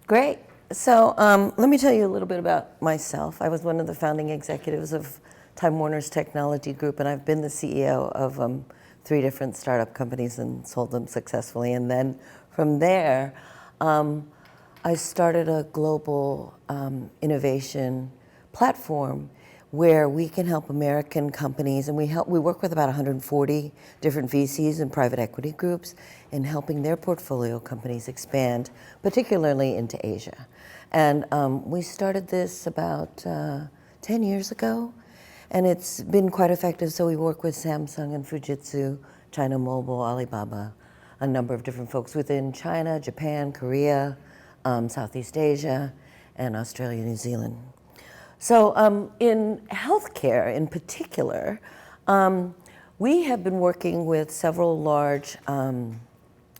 Great. So let me tell you a little bit about myself. I was one of the founding executives of Time Warner's technology group, and I've been the CEO of 3 different startup companies and sold them successfully. And then from there, I started a global innovation platform where we can help American companies, and we work with about 140 different VCs and private equity groups in helping their portfolio companies expand, particularly into Asia. And we started this about 10 years ago, and it's been quite effective. So we work with Samsung and Fujitsu, China Mobile, Alibaba, a number of different folks within China, Japan, Korea, Southeast Asia, and Australia, New Zealand. So in healthcare in particular, we have been working with several large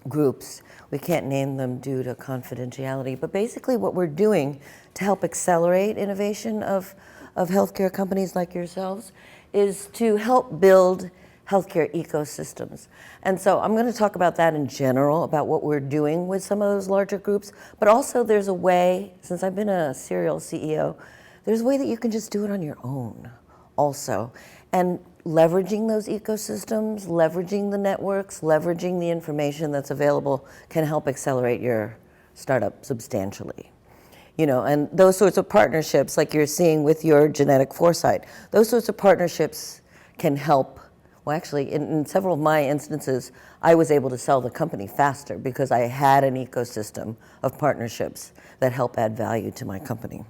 groups. We can't name them due to confidentiality, but basically what we're doing to help accelerate innovation of healthcare companies like yourselves is to help build healthcare ecosystems. And so I'm going to talk about that in general, about what we're doing with some of those larger groups, but also there's a way, since I've been a serial CEO, there's a way that you can just do it on your own also. And leveraging those ecosystems, leveraging the networks, leveraging the information that's available can help accelerate your startup substantially. You know, and those sorts of partnerships, like you're seeing with your genetic foresight, those sorts of partnerships can help. Well, actually, in several of my instances, I was able to sell the company faster because I had an ecosystem of partnerships that help add value to my company.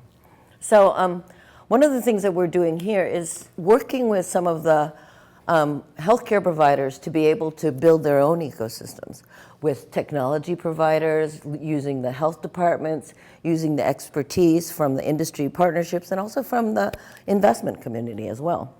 So one of the things that we're doing here is working with some of the healthcare providers to be able to build their own ecosystems with technology providers, using the health departments, using the expertise from the industry partnerships, and also from the investment community as well.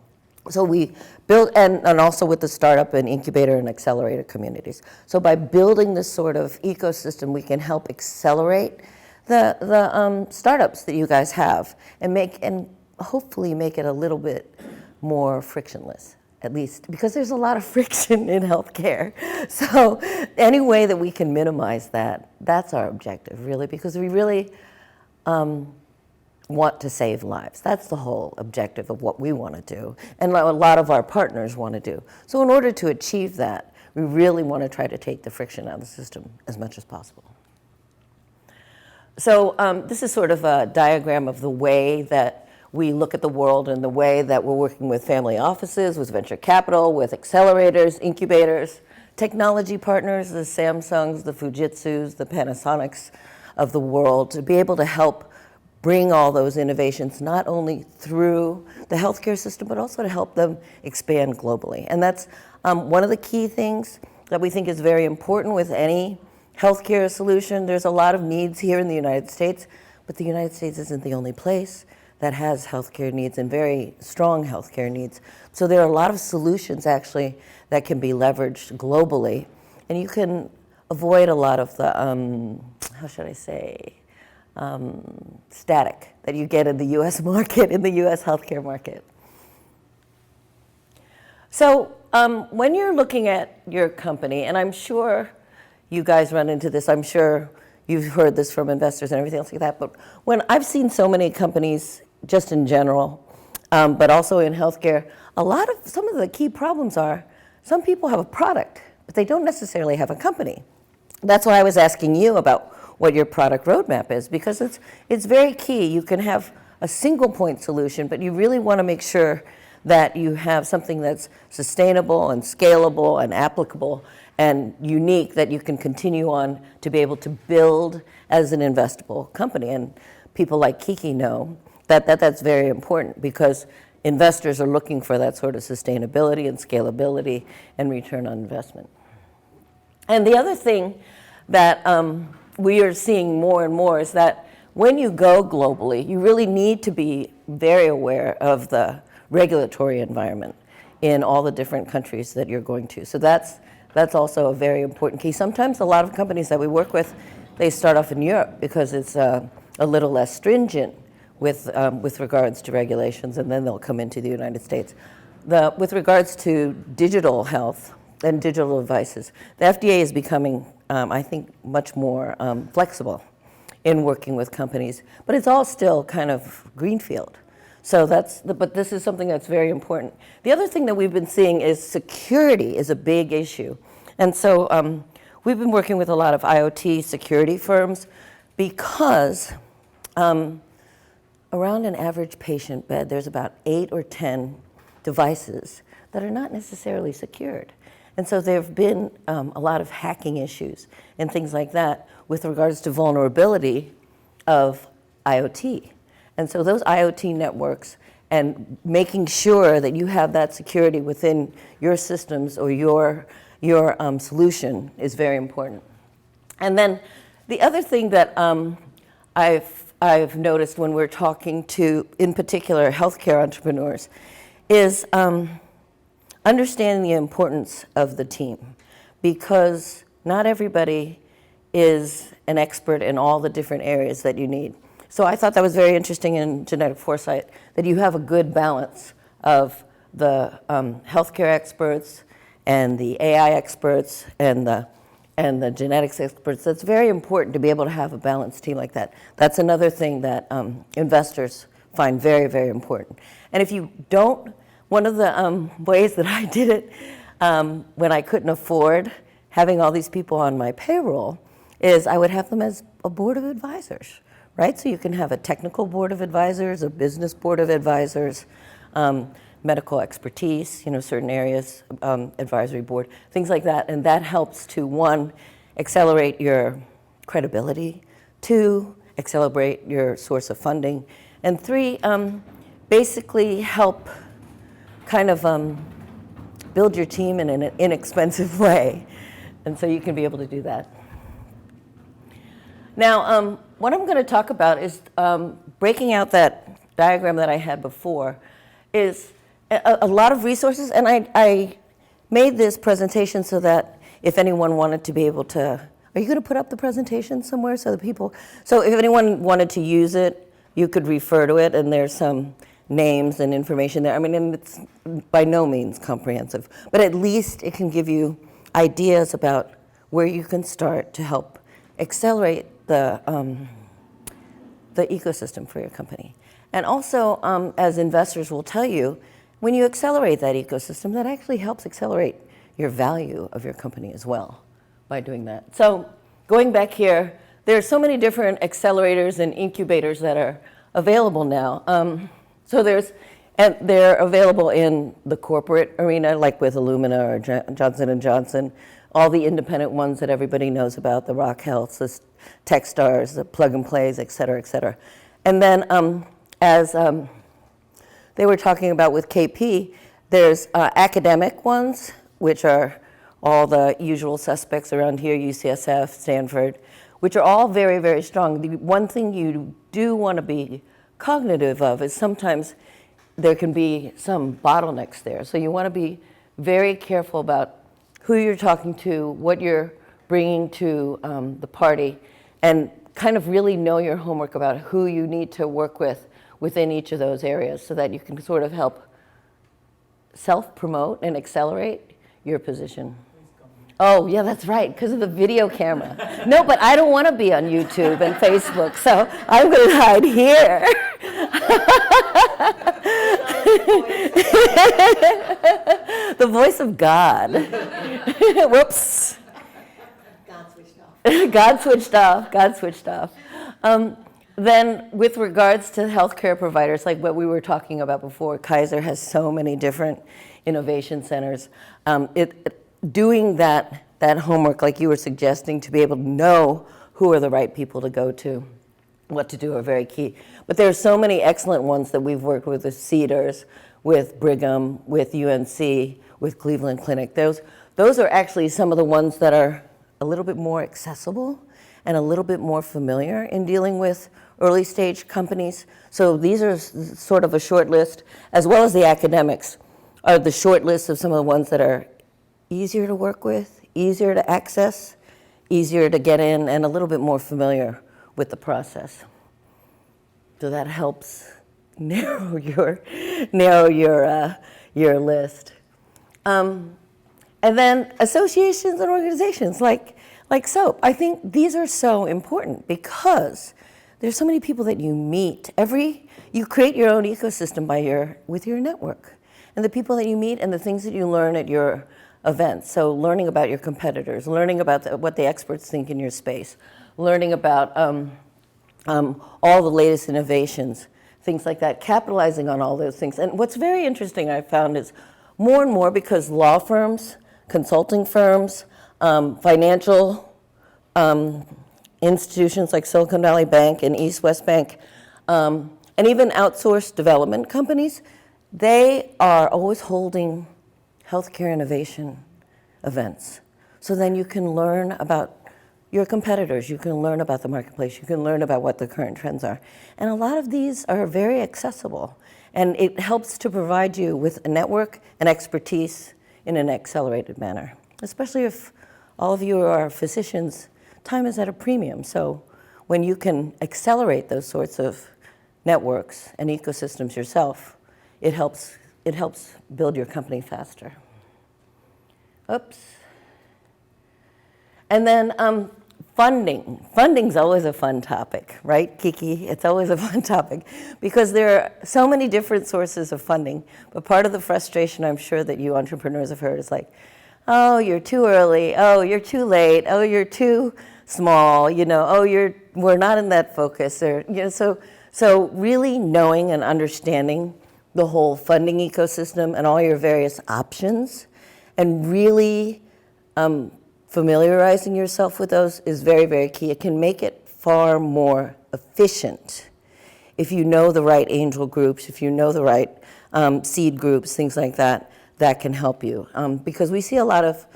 So we build, and also with the startup and incubator and accelerator communities. So by building this sort of ecosystem, we can help accelerate the startups that you guys have and hopefully make it a little bit more frictionless, at least, because there's a lot of friction in healthcare. So any way that we can minimize that, that's our objective, really, because we really want to save lives. That's the whole objective of what we want to do, and a lot of our partners want to do. So in order to achieve that, we really want to try to take the friction out of the system as much as possible. So this is sort of a diagram of the way that we look at the world and the way that we're working with family offices, with venture capital, with accelerators, incubators, technology partners, the Samsungs, the Fujitsus, the Panasonics of the world, to be able to help bring all those innovations not only through the healthcare system, but also to help them expand globally. And that's one of the key things that we think is very important with any healthcare solution. There's a lot of needs here in the United States, but the United States isn't the only place that has healthcare needs and very strong healthcare needs. So there are a lot of solutions actually that can be leveraged globally, and you can avoid a lot of the, how should I say, static that you get in the US market, in the US healthcare market. So when you're looking at your company, and I'm sure you guys run into this, I'm sure you've heard this from investors and everything else like that, but when I've seen so many companies just in general, but also in healthcare, some of the key problems are some people have a product, but they don't necessarily have a company. That's why I was asking you about what your product roadmap is, because it's very key. You can have a single point solution, but you really want to make sure that you have something that's sustainable and scalable and applicable and unique that you can continue on to be able to build as an investable company. And people like Kiki know that that's very important, because investors are looking for that sort of sustainability and scalability and return on investment. And the other thing that we are seeing more and more is that when you go globally, you really need to be very aware of the regulatory environment in all the different countries that you're going to. So that's also a very important key. Sometimes a lot of companies that we work with, they start off in Europe because it's a little less stringent with regards to regulations, and then they'll come into the United States. With regards to digital health and digital devices, the FDA is becoming, I think, much more flexible in working with companies. But it's all still kind of greenfield. So but this is something that's very important. The other thing that we've been seeing is security is a big issue. And so we've been working with a lot of IoT security firms because around an average patient bed, there's about 8 or 10 devices that are not necessarily secured. And so there have been a lot of hacking issues and things like that with regards to vulnerability of IoT. And so those IoT networks and making sure that you have that security within your systems or your solution is very important. And then the other thing that I've noticed when we're talking to, in particular, healthcare entrepreneurs, is understanding the importance of the team, because not everybody is an expert in all the different areas that you need. So I thought that was very interesting in genetic foresight, that you have a good balance of the healthcare experts and the AI experts and the genetics experts. That's very important to be able to have a balanced team like that. That's another thing that investors find very, very important. And if you don't, one of the ways that I did it when I couldn't afford having all these people on my payroll is I would have them as a board of advisors, right? So you can have a technical board of advisors, a business board of advisors, medical expertise, certain areas, advisory board, things like that. And that helps to, 1, accelerate your credibility, 2, accelerate your source of funding, and 3, basically help kind of build your team in an inexpensive way. And so you can be able to do that. Now, what I'm going to talk about is breaking out that diagram that I had before is a lot of resources, and I made this presentation so that if anyone wanted to be able to, are you going to put up the presentation somewhere so if anyone wanted to use it, you could refer to it, and there's some names and information there. I mean, and it's by no means comprehensive, but at least it can give you ideas about where you can start to help accelerate the ecosystem for your company. And also, as investors will tell you, when you accelerate that ecosystem, that actually helps accelerate your value of your company as well by doing that. So going back here, there are so many different accelerators and incubators that are available now. And they're available in the corporate arena, like with Illumina or Johnson & Johnson, all the independent ones that everybody knows about, the Rock Health, the Techstars, the Plug and Plays, et cetera, et cetera. And then as they were talking about with KP, there's academic ones, which are all the usual suspects around here, UCSF, Stanford, which are all very, very strong. The one thing you do want to be cognitive of is sometimes there can be some bottlenecks there. So you want to be very careful about who you're talking to, what you're bringing to the party, and kind of really know your homework about who you need to work with within each of those areas so that you can sort of help self-promote and accelerate your position. Oh, yeah, that's right, because of the video camera. No, but I don't want to be on YouTube and Facebook, so I'm going to hide here. The voice of God. Whoops. God switched off. God switched off. Then with regards to healthcare providers, like what we were talking about before, Kaiser has so many different innovation centers. Doing that homework, like you were suggesting, to be able to know who are the right people to go to, what to do, are very key. But there are so many excellent ones that we've worked with Cedars, with Brigham, with UNC, with Cleveland Clinic. Those are actually some of the ones that are a little bit more accessible and a little bit more familiar in dealing with early stage companies. So these are sort of a short list, as well as the academics are the short list of some of the ones that are easier to work with, easier to access, easier to get in, and a little bit more familiar with the process. So that helps narrow your list. And then associations and organizations like like SoPE. I think these are so important because there's so many people that you meet. You create your own ecosystem with your network. And the people that you meet and the things that you learn at your events. So learning about your competitors, learning about what the experts think in your space, learning about all the latest innovations, things like that, capitalizing on all those things. And what's very interesting I've found is more and more, because law firms, consulting firms, financial institutions like Silicon Valley Bank and East West Bank, and even outsourced development companies, they are always holding healthcare innovation events. So then you can learn about your competitors, you can learn about the marketplace, you can learn about what the current trends are. And a lot of these are very accessible, and it helps to provide you with a network and expertise in an accelerated manner. Especially if all of you are physicians, time is at a premium. So when you can accelerate those sorts of networks and ecosystems yourself, it helps build your company faster. Oops. And then funding. Funding's always a fun topic, right, Kiki? It's always a fun topic because there are so many different sources of funding. But part of the frustration I'm sure that you entrepreneurs have heard is like, oh, you're too early. Oh, you're too late. Oh, you're too small. Oh, we're not in that focus. Or, so really knowing and understanding the whole funding ecosystem and all your various options, and really familiarizing yourself with those is very, very key. It can make it far more efficient if you know the right angel groups, if you know the right seed groups, things like that, that can help you. Because we see a lot of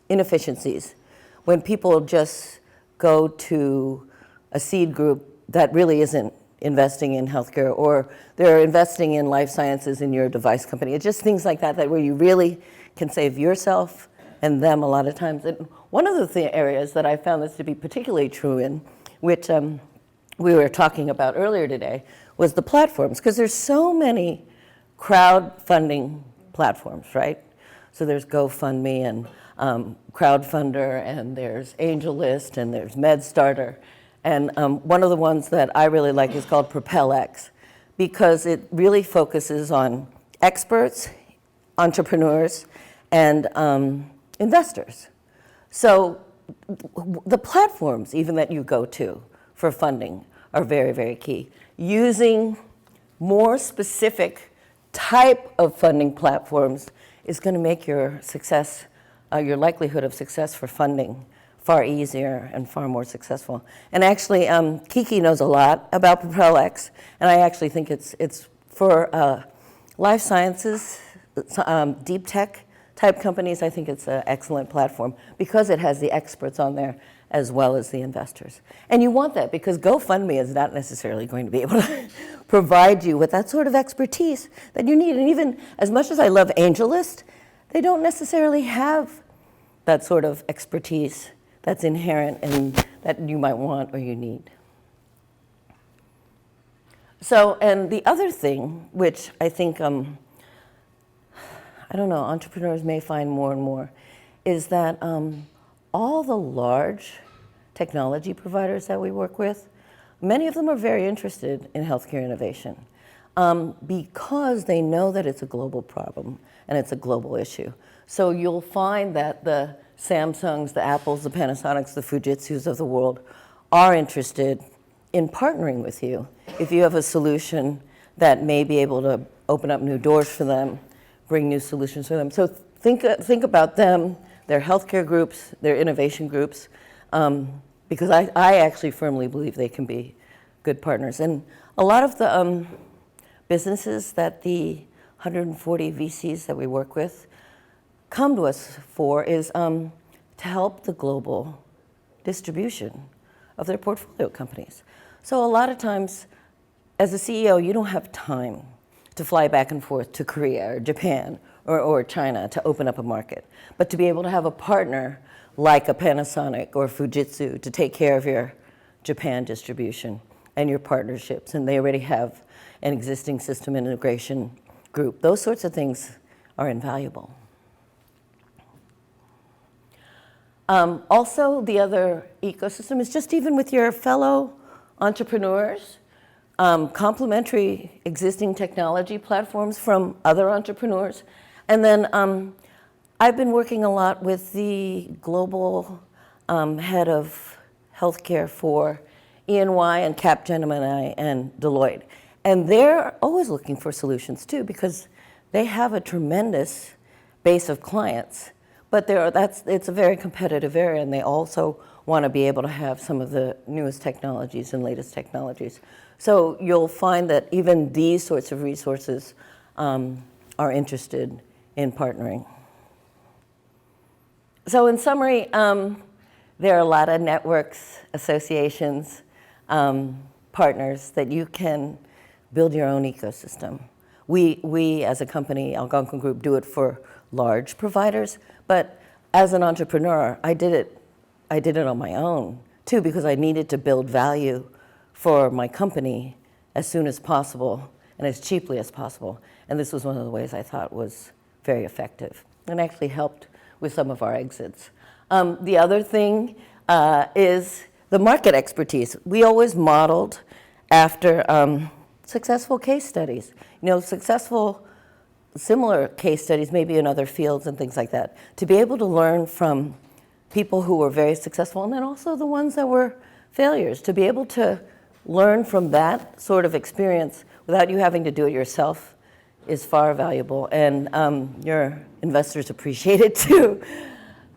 inefficiencies when people just go to a seed group that really isn't investing in healthcare, or they're investing in life sciences in your device company. It's just things like that where you really can save yourself and them a lot of times. And one of the areas that I found this to be particularly true in, which we were talking about earlier today, was the platforms, because there's so many crowdfunding platforms, right? So there's GoFundMe and Crowdfunder, and there's AngelList, and there's MedStarter. And one of the ones that I really like is called PropelX, because it really focuses on experts, entrepreneurs, and investors. So the platforms even that you go to for funding are very, very key. Using more specific type of funding platforms is going to make your success, your likelihood of success for funding far easier and far more successful. And actually, Kiki knows a lot about PropelX, and I actually think it's for life sciences, deep tech type companies. I think it's an excellent platform because it has the experts on there as well as the investors. And you want that because GoFundMe is not necessarily going to be able to provide you with that sort of expertise that you need. And even as much as I love AngelList, they don't necessarily have that sort of expertise that's inherent and that you might want or you need. So, and the other thing, which I think, I don't know, entrepreneurs may find more and more, is that all the large technology providers that we work with, many of them are very interested in healthcare innovation because they know that it's a global problem and it's a global issue. So you'll find that the Samsungs, the Apples, the Panasonics, the Fujitsus of the world are interested in partnering with you if you have a solution that may be able to open up new doors for them, bring new solutions for them. So think about them, their healthcare groups, their innovation groups, because I actually firmly believe they can be good partners. And a lot of the businesses that the 140 VCs that we work with come to us for is to help the global distribution of their portfolio companies. So a lot of times, as a CEO, you don't have time to fly back and forth to Korea or Japan or China to open up a market, but to be able to have a partner like a Panasonic or Fujitsu to take care of your Japan distribution and your partnerships, and they already have an existing system integration group. Those sorts of things are invaluable. Also, the other ecosystem is just even with your fellow entrepreneurs, complementary existing technology platforms from other entrepreneurs. And then I've been working a lot with the global head of healthcare for E&Y and Capgemini and Deloitte. And they're always looking for solutions too, because they have a tremendous base of clients. But it's a very competitive area, and they also want to be able to have some of the newest technologies and latest technologies. So you'll find that even these sorts of resources are interested in partnering. So in summary, there are a lot of networks, associations, partners that you can build your own ecosystem. We as a company, Algonquin Group, do it for large providers, but as an entrepreneur, I did it on my own too, because I needed to build value for my company as soon as possible and as cheaply as possible. And this was one of the ways I thought was very effective and actually helped with some of our exits. The other thing is the market expertise. We always modeled after successful case studies. Successful similar case studies, maybe in other fields and things like that, to be able to learn from people who were very successful, and then also the ones that were failures, to be able to learn from that sort of experience without you having to do it yourself is far valuable, and your investors appreciate it too.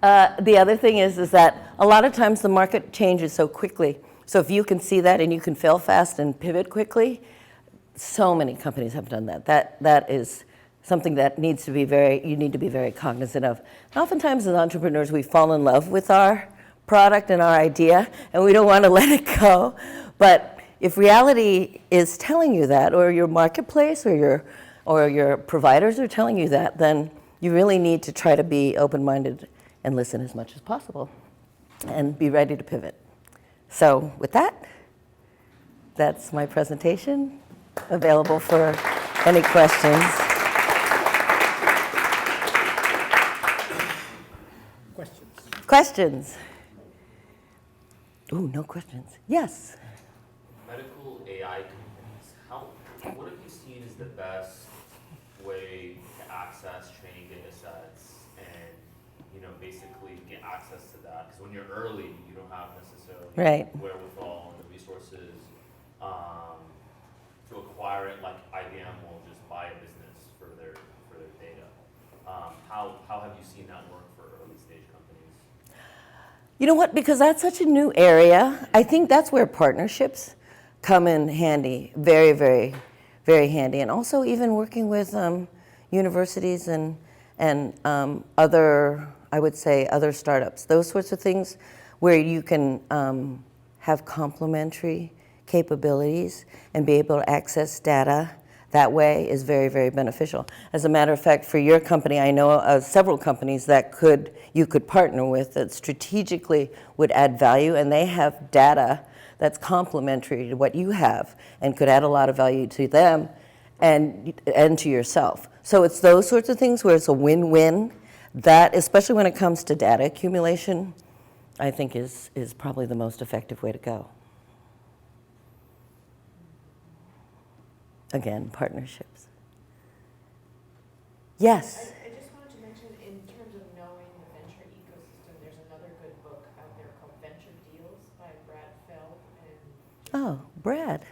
The other thing is that a lot of times the market changes so quickly, so if you can see that and you can fail fast and pivot quickly, so many companies have done that. That is something that you need to be very cognizant of. And oftentimes as entrepreneurs, we fall in love with our product and our idea, and we don't want to let it go. But if reality is telling you that, or your marketplace or your providers are telling you that, then you really need to try to be open-minded and listen as much as possible and be ready to pivot. So with that, that's my presentation, available for any questions. Questions? Ooh, no questions. Yes. Medical AI companies, what have you seen as the best way to access training data sets and, basically get access to that? Because when you're early, you don't have necessarily wherewithal and the resources to acquire it. Like IBM will just buy a business for their data. How have you seen that work for early stage companies? You know what? Because that's such a new area, I think that's where partnerships come in handy, very, very, very handy. And also even working with universities and other, I would say, other startups. Those sorts of things where you can have complementary capabilities and be able to access data that way is very, very beneficial. As a matter of fact, for your company, I know of several companies that you could partner with that strategically would add value, and they have data that's complementary to what you have and could add a lot of value to them and to yourself. So it's those sorts of things where it's a win-win. That, especially when it comes to data accumulation, I think is probably the most effective way to go. Again, partnerships. Yes? I just wanted to mention, in terms of knowing the venture ecosystem, there's another good book out there called Venture Deals by Brad Feld. Oh, Brad.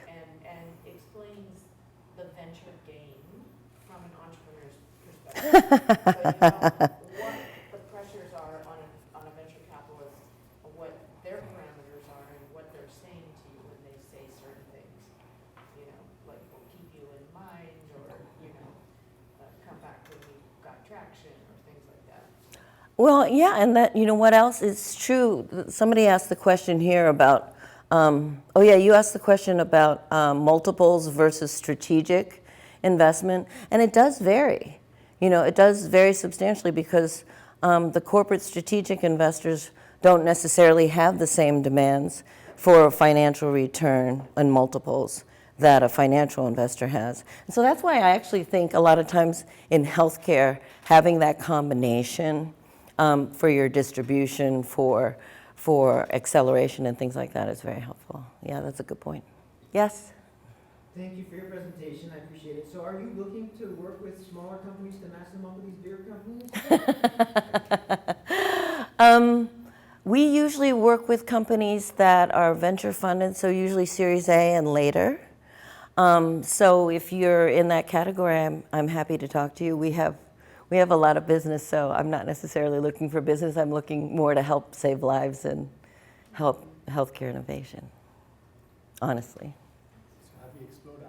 And explains the venture game from an entrepreneur's perspective. So what the pressures are on a venture capitalist, what their parameters are, and what they're saying to you when they say certain things. Like we'll keep you in mind, or come back when we've got traction, or things like that. Well, yeah, and that, what else is true? Somebody asked the question here about, you asked the question about multiples versus strategic investment, and it does vary. It does vary substantially because the corporate strategic investors don't necessarily have the same demands for a financial return and multiples that a financial investor has. And so that's why I actually think a lot of times in healthcare, having that combination for your distribution, for acceleration and things like that is very helpful. Yeah, that's a good point. Yes? Thank you for your presentation. I appreciate it. So are you looking to work with smaller companies to match them up with these bigger companies? We usually work with companies that are venture funded, so usually Series A and later. So if you're in that category, I'm happy to talk to you. We have a lot of business, so I'm not necessarily looking for business. I'm looking more to help save lives and help healthcare innovation, honestly. So have you explored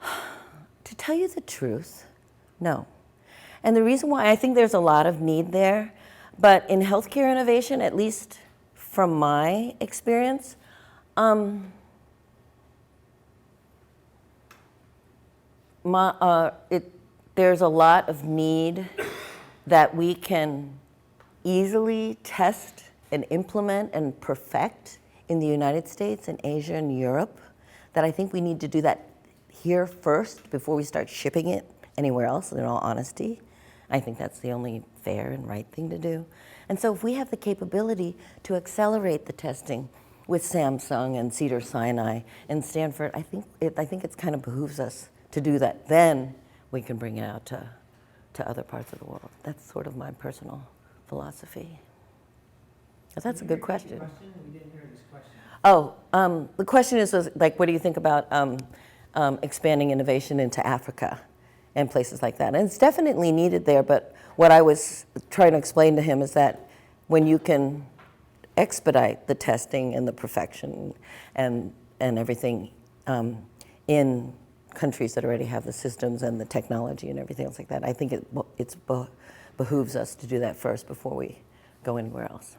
Africa? To tell you the truth, no. And the reason why, I think there's a lot of need there, but in healthcare innovation, at least from my experience, there's a lot of need that we can easily test and implement and perfect in the United States and Asia and Europe, that I think we need to do that here first before we start shipping it anywhere else, in all honesty. I think that's the only fair and right thing to do. And so if we have the capability to accelerate the testing with Samsung and Cedars-Sinai and Stanford, I think it kind of behooves us to do that. Then we can bring it out to other parts of the world. That's sort of my personal philosophy. But that's a good question. We didn't hear this question. Oh, the question is like, what do you think about expanding innovation into Africa and places like that? And it's definitely needed there, but what I was trying to explain to him is that when you can expedite the testing and the perfection and everything in countries that already have the systems and the technology and everything else like that, I think it behooves us to do that first before we go anywhere else.